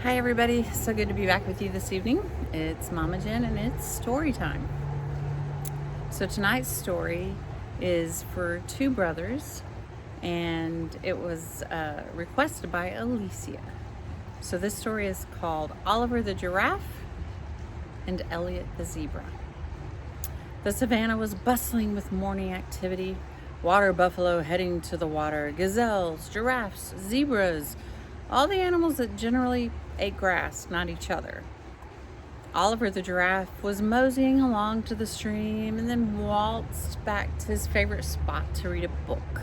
Hi everybody, so good to be back with you this evening. It's Mama Jen and it's story time. So tonight's story is for two brothers and it was requested by Alicia. So this story is called Oliver the Giraffe and Elliott the Zebra. The savannah was bustling with morning activity. Water buffalo heading to the water, gazelles, giraffes, zebras, all the animals that generally ate grass, not each other. Oliver the giraffe was moseying along to the stream and then waltzed back to his favorite spot to read a book.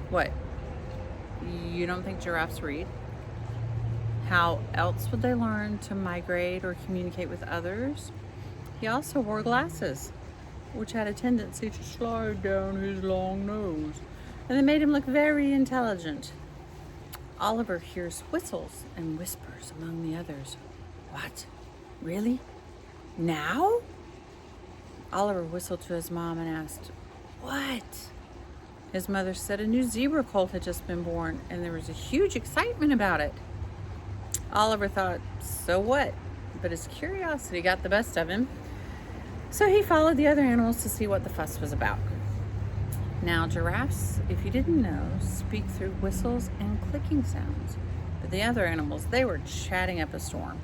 What? You don't think giraffes read? How else would they learn to migrate or communicate with others? He also wore glasses, which had a tendency to slide down his long nose, and they made him look very intelligent. Oliver hears whistles and whispers among the others. What? Really? Now? Oliver whistled to his mom and asked, What? His mother said a new zebra colt had just been born, and there was a huge excitement about it. Oliver thought, so what? But his curiosity got the best of him, so he followed the other animals to see what the fuss was about. Now, giraffes, if you didn't know, speak through whistles and clicking sounds. But the other animals, they were chatting up a storm.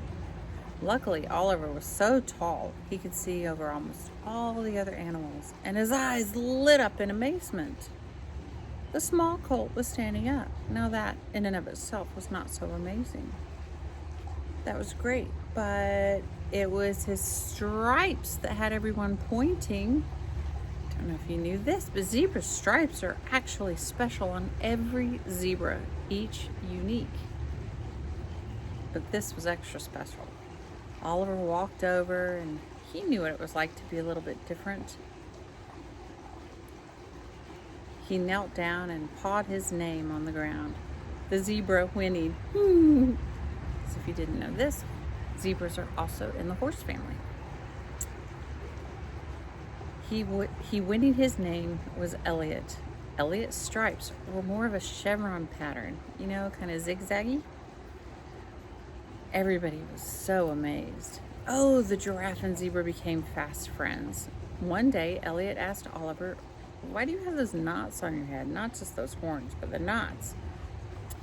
Luckily, Oliver was so tall, he could see over almost all the other animals, and his eyes lit up in amazement. The small colt was standing up. Now that, in and of itself, was not so amazing. That was great, but it was his stripes that had everyone pointing. I don't know if you knew this, but zebra stripes are actually special on every zebra, each unique. But this was extra special. Oliver walked over and he knew what it was like to be a little bit different. He knelt down and pawed his name on the ground. The zebra whinnied. So if you didn't know this, zebras are also in the horse family. He whinnied his name was Elliott. Elliott's stripes were more of a chevron pattern, kind of zigzaggy. Everybody was so amazed. Oh, the giraffe and zebra became fast friends. One day, Elliott asked Oliver, why do you have those knots on your head? Not just those horns, but the knots.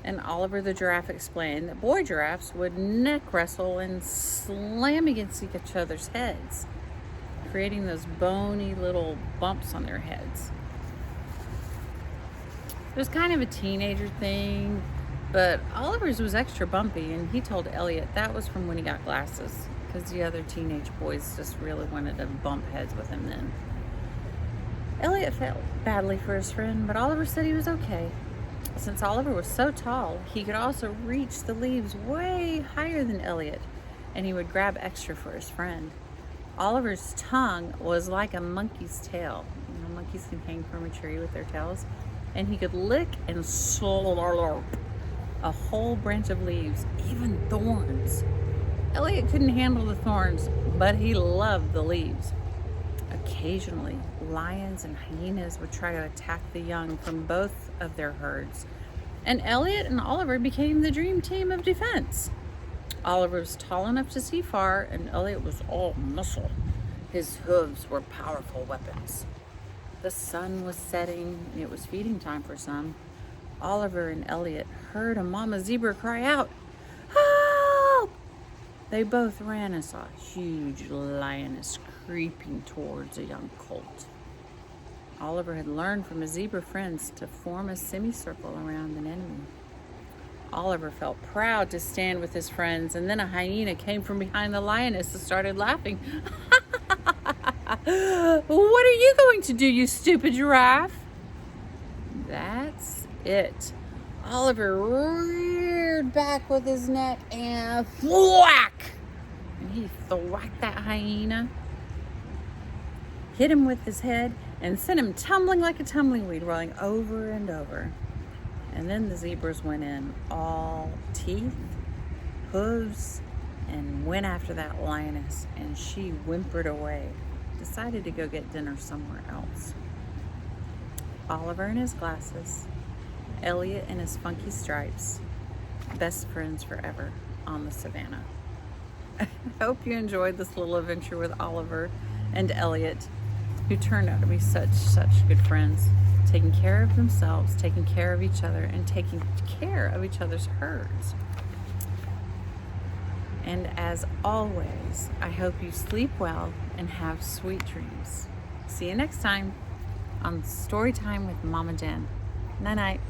And Oliver the giraffe explained that boy giraffes would neck wrestle and slam against each other's heads, creating those bony little bumps on their heads. It was kind of a teenager thing, but Oliver's was extra bumpy, and he told Elliott that was from when he got glasses, because the other teenage boys just really wanted to bump heads with him then. Elliott felt badly for his friend, but Oliver said he was okay. Since Oliver was so tall, he could also reach the leaves way higher than Elliott, and he would grab extra for his friend. Oliver's tongue was like a monkey's tail. Monkeys can hang from a tree with their tails, and he could lick and slurp a whole branch of leaves, even thorns. Elliott couldn't handle the thorns, but he loved the leaves. Occasionally, lions and hyenas would try to attack the young from both of their herds, and Elliott and Oliver became the dream team of defense. Oliver was tall enough to see far, and Elliott was all muscle. His hooves were powerful weapons. The sun was setting, and it was feeding time for some. Oliver and Elliott heard a mama zebra cry out, "Help!" They both ran and saw a huge lioness creeping towards a young colt. Oliver had learned from his zebra friends to form a semicircle around an enemy. Oliver felt proud to stand with his friends, and then a hyena came from behind the lioness and started laughing. What are you going to do, you stupid giraffe? That's it. Oliver reared back with his neck and whack! And he thwacked that hyena, hit him with his head, and sent him tumbling like a tumbling weed, rolling over and over. And then the zebras went in, all teeth, hooves, and went after that lioness, and she whimpered away, decided to go get dinner somewhere else. Oliver in his glasses, Elliott in his funky stripes, best friends forever. on the savannah. I hope you enjoyed this little adventure with Oliver and Elliott, who turned out to be such good friends, taking care of themselves, taking care of each other, and taking care of each other's herds. And as always, I hope you sleep well and have sweet dreams. See you next time on Story Time with Mama Jen. Night night.